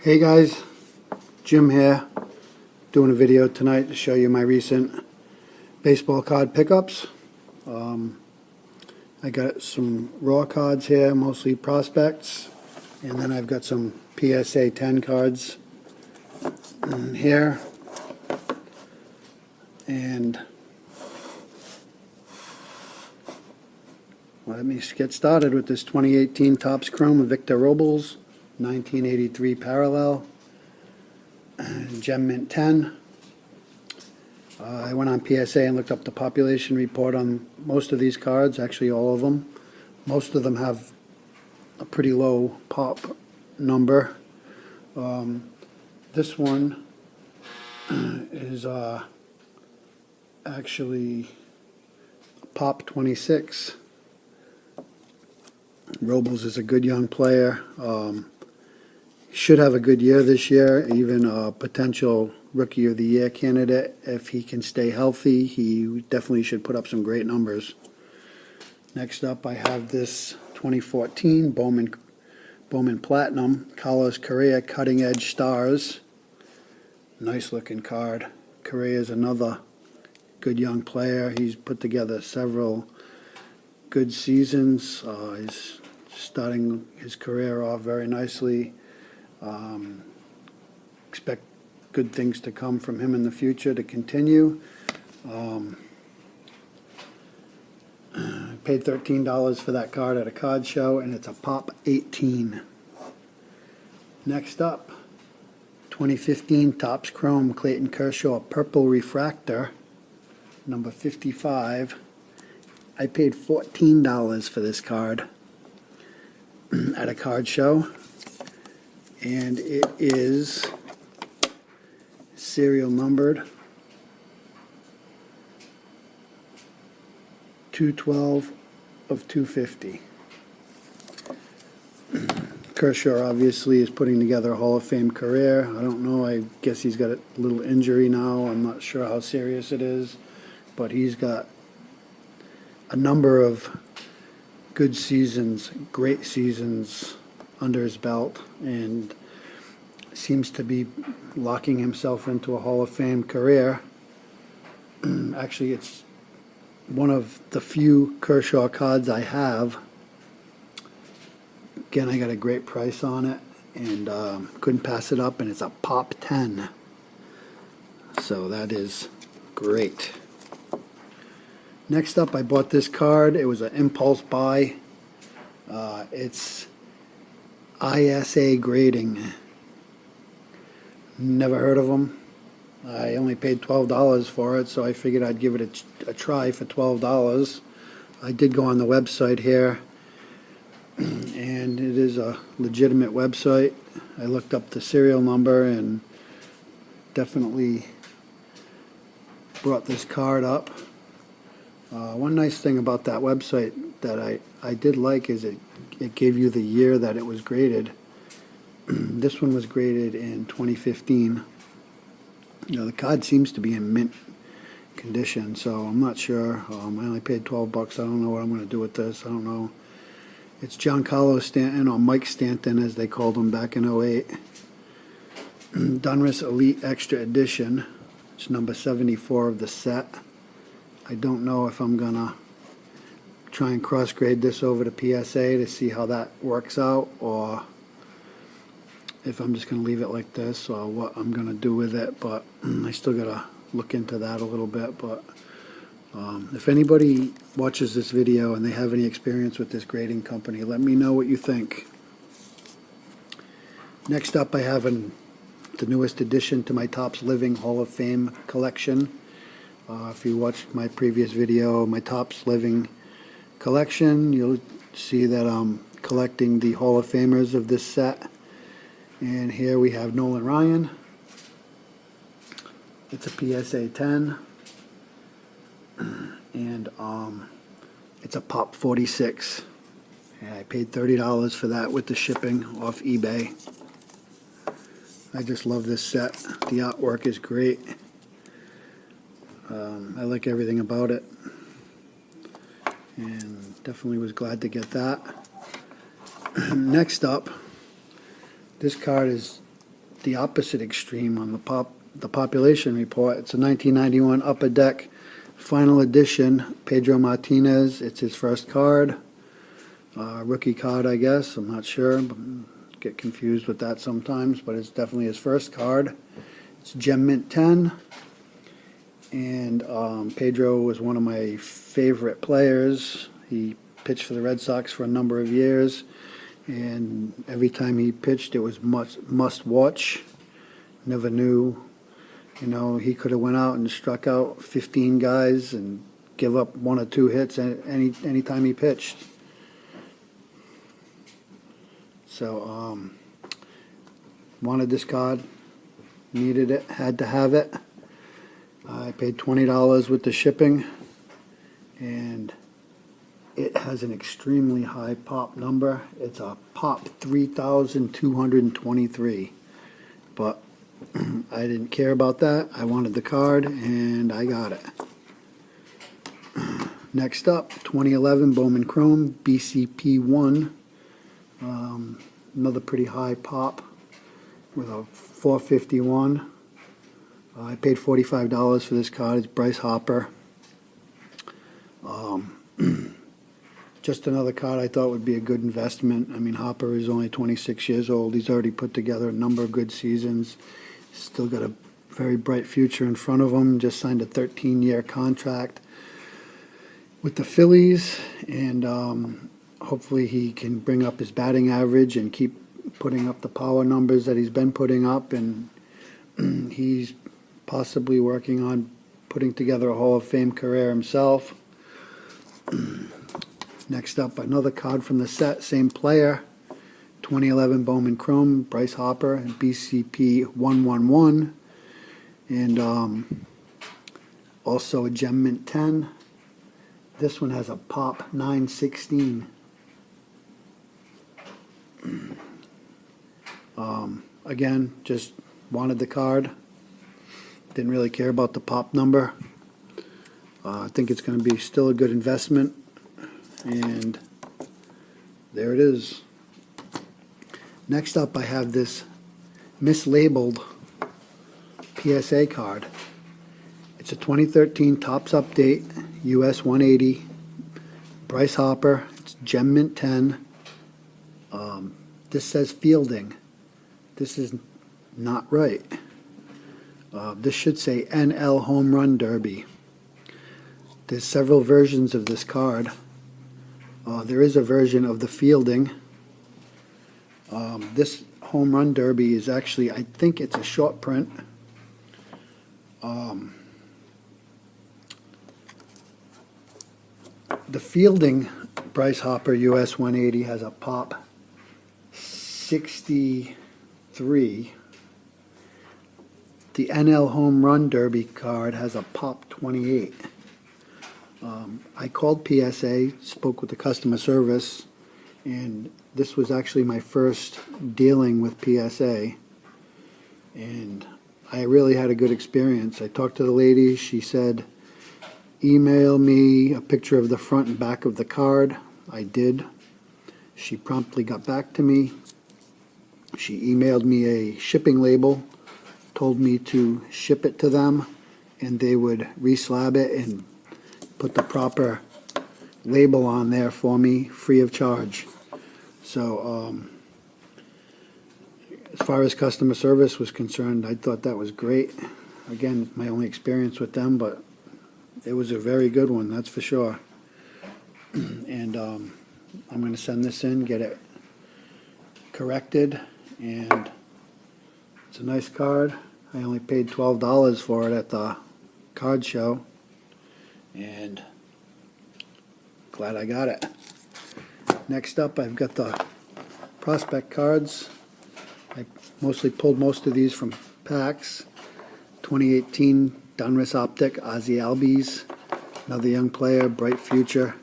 Hey guys, Jim here, doing a video tonight to show you my recent baseball card pickups. I got some raw cards here, mostly prospects, and then I've got some PSA 10 cards in here. And let me get started with this 2018 Topps Chrome of Victor Robles, 1983 parallel, Gem Mint 10. I went on PSA and looked up the population report on most of these cards, actually all of them. Most of them have a pretty low pop number. This one is actually pop 26. Robles is a good young player. Should have a good year this year, even a potential Rookie of the Year candidate. If he can stay healthy, he definitely should put up some great numbers. Next up, I have this 2014 Bowman Platinum, Carlos Correa Cutting Edge Stars. Nice looking card. Correa is another good young player. He's put together several good seasons. He's starting his career off very nicely. Expect good things to come from him in the future to continue. I paid $13 for that card at a card show, and it's a pop 18. Next up, 2015 Topps Chrome Clayton Kershaw Purple Refractor, number 55. I paid $14 for this card at a card show, and it is serial numbered 212 of 250. Kershaw obviously is putting together a Hall of Fame career. I don't know, I guess he's got a little injury now. I'm not sure how serious it is, but he's got a number of good seasons, great seasons under his belt, and seems to be locking himself into a Hall of Fame career. Actually, it's one of the few Kershaw cards I have. Again, I got a great price on it, and couldn't pass it up, and it's a pop 10. So that is great. Next up, I bought this card. It was an impulse buy. It's ISA grading. Never heard of them. I only paid $12 for it, so I figured I'd give it a try for $12. I did go on the website here, and it is a legitimate website. I looked up the serial number and definitely brought this card up. One nice thing about that website that I did like is it gave you the year that it was graded. This one was graded in 2015. You know, the card seems to be in mint condition, so I'm not sure. I only paid $12. I don't know what I'm going to do with this. I don't know. It's Giancarlo Stanton, or Mike Stanton as they called him back in '08. Donruss Elite Extra Edition. It's number 74 of the set. I don't know if I'm going to try and cross-grade this over to PSA to see how that works out, or if I'm just going to leave it like this, or what I'm going to do with it. But I still got to look into that a little bit. But if anybody watches this video and they have any experience with this grading company, let me know what you think. Next up, I have the newest addition to my Topps Living Hall of Fame collection. If you watched my previous video, my Topps Living collection, you'll see that I'm collecting the Hall of Famers of this set. And here we have Nolan Ryan. It's a PSA 10. And it's a pop 46. And I paid $30 for that with the shipping off eBay. I just love this set. The artwork is great. I like everything about it. And definitely was glad to get that. Next up, this card is the opposite extreme on the population report. It's a 1991 Upper Deck Final Edition, Pedro Martinez. It's his first card. Rookie card, I guess. I'm not sure. Get confused with that sometimes, but it's definitely his first card. It's Gem Mint 10. And Pedro was one of my favorite players. He pitched for the Red Sox for a number of years, and every time he pitched, it was must watch. Never knew, he could have went out and struck out 15 guys and give up 1 or 2 hits any time he pitched. So, wanted this card, needed it, had to have it. I paid $20 with the shipping, and it has an extremely high pop number. It's a pop 3,223, but I didn't care about that. I wanted the card, and I got it. Next up, 2011 Bowman Chrome BCP1. Another pretty high pop with a 451. I paid $45 for this card. It's Bryce Harper. Just another card I thought would be a good investment. I mean, Harper is only 26 years old. He's already put together a number of good seasons. Still got a very bright future in front of him. Just signed a 13-year contract with the Phillies, and hopefully he can bring up his batting average and keep putting up the power numbers that he's been putting up, and he's possibly working on putting together a Hall of Fame career himself. Next up, another card from the set, same player, 2011 Bowman Chrome, Bryce Harper, BCP 111, and also a Gem Mint 10. This one has a pop 916. Again, just wanted the card. Didn't really care about the pop number. I think it's going to be still a good investment. And there it is. Next up, I have this Mislabeled PSA card. It's a 2013 Topps Update, US 180, Bryce Harper. It's Gem Mint 10. This says fielding. This is not right. This should say NL Home Run Derby. There's several versions of this card. There is a version of the fielding. This Home Run Derby is actually, I think it's a short print. The fielding Bryce Harper US 180 has a pop 63. The NL Home Run Derby card has a pop 28. I called PSA, spoke with the customer service, and this was actually my first dealing with PSA, and I really had a good experience. I talked to the lady. She said, email me a picture of the front and back of the card. I did. She promptly got back to me. She emailed me a shipping label, told me to ship it to them, and they would reslab it and put the proper label on there for me, free of charge. So, as far as customer service was concerned, I thought that was great. Again, my only experience with them, but it was a very good one, that's for sure. And I'm going to send this in, get it corrected, and it's a nice card. I only paid $12 for it at the card show, and glad I got it. Next up, I've got the prospect cards. I mostly pulled most of these from packs. 2018 Donruss Optic, Ozzie Albies, another young player, bright future.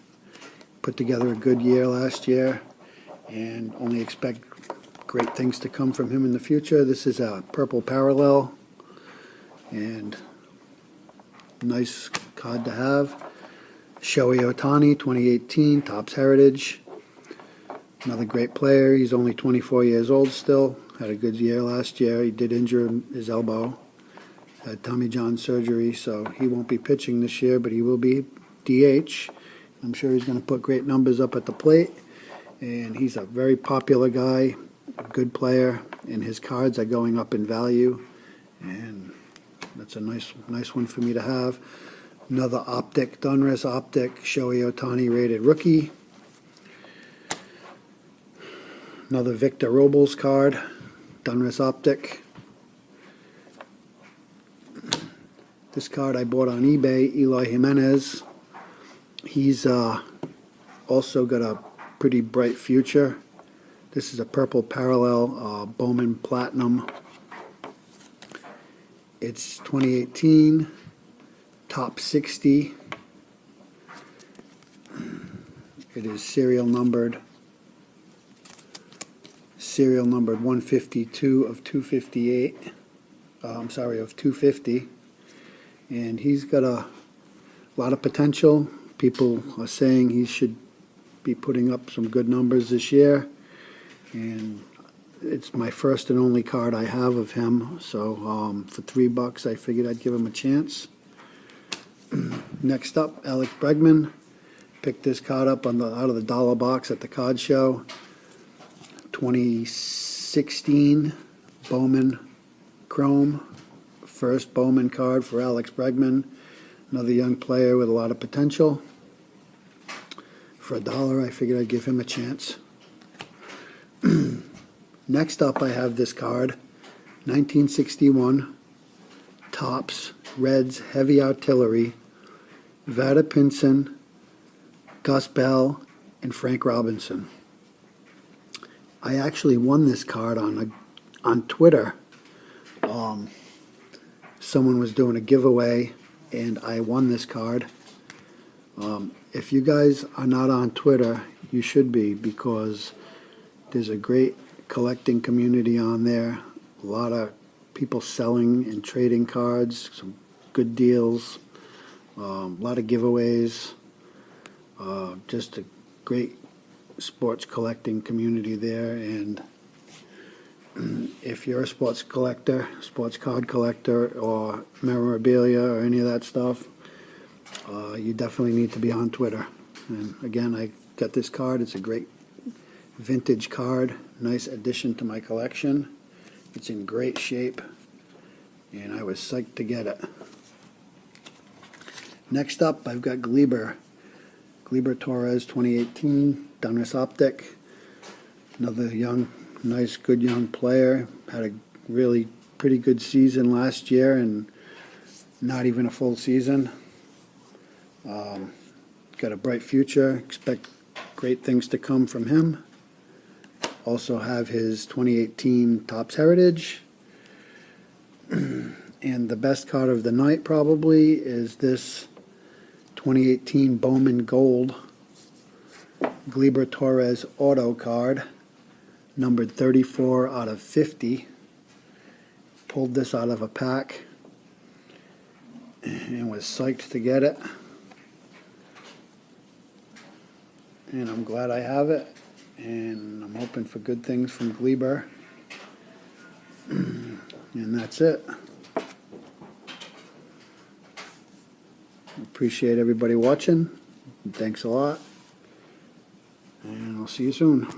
Put together a good year last year, and only expect great things to come from him in the future. This is a purple parallel, and nice card to have. Shohei Ohtani, 2018, Topps Heritage. Another great player. He's only 24 years old still. had a good year last year. He did injure his elbow, had Tommy John surgery, so he won't be pitching this year, but he will be DH. I'm sure he's going to put great numbers up at the plate, and he's a very popular guy, a good player, and his cards are going up in value, and that's a nice one for me to have. Another Optic, Donruss Optic, Shohei Ohtani rated rookie. Another Victor Robles card, Donruss Optic. This card I bought on eBay, Eloy Jimenez. He's also got a pretty bright future. This is a purple parallel Bowman Platinum. It's 2018, top 60. It is serial numbered 152 of 258. Of 250. And he's got a lot of potential. People are saying he should be putting up some good numbers this year. And it's my first and only card I have of him. So for $3, I figured I'd give him a chance. Next up, Alex Bregman. Picked this card up out of the dollar box at the card show. 2016 Bowman Chrome. First Bowman card for Alex Bregman. Another young player with a lot of potential. For $1, I figured I'd give him a chance. Next up, I have this card. 1961 Topps Reds Heavy Artillery. Vada Pinson, Gus Bell, and Frank Robinson. I actually won this card on Twitter. Someone was doing a giveaway, and I won this card. If you guys are not on Twitter, you should be, because there's a great collecting community on there. A lot of people selling and trading cards, some good deals, a lot of giveaways. Just a great sports collecting community there. And if you're a sports collector, sports card collector, or memorabilia or any of that stuff, you definitely need to be on Twitter. And again, I got this card. It's a great vintage card, nice addition to my collection. It's in great shape, and I was psyched to get it. Next up, I've got Gleybar Torres 2018 Donruss Optic. Another nice, good young player. Had a really pretty good season last year, and not even a full season. Got a bright future. Expect great things to come from him. Also have his 2018 Topps Heritage. And the best card of the night probably is this 2018 Bowman Gold Gleybar Torres Auto card, numbered 34 out of 50. Pulled this out of a pack and was psyched to get it. And I'm glad I have it. And I'm hoping for good things from Gleybar. And that's it. Appreciate everybody watching. Thanks a lot. And I'll see you soon.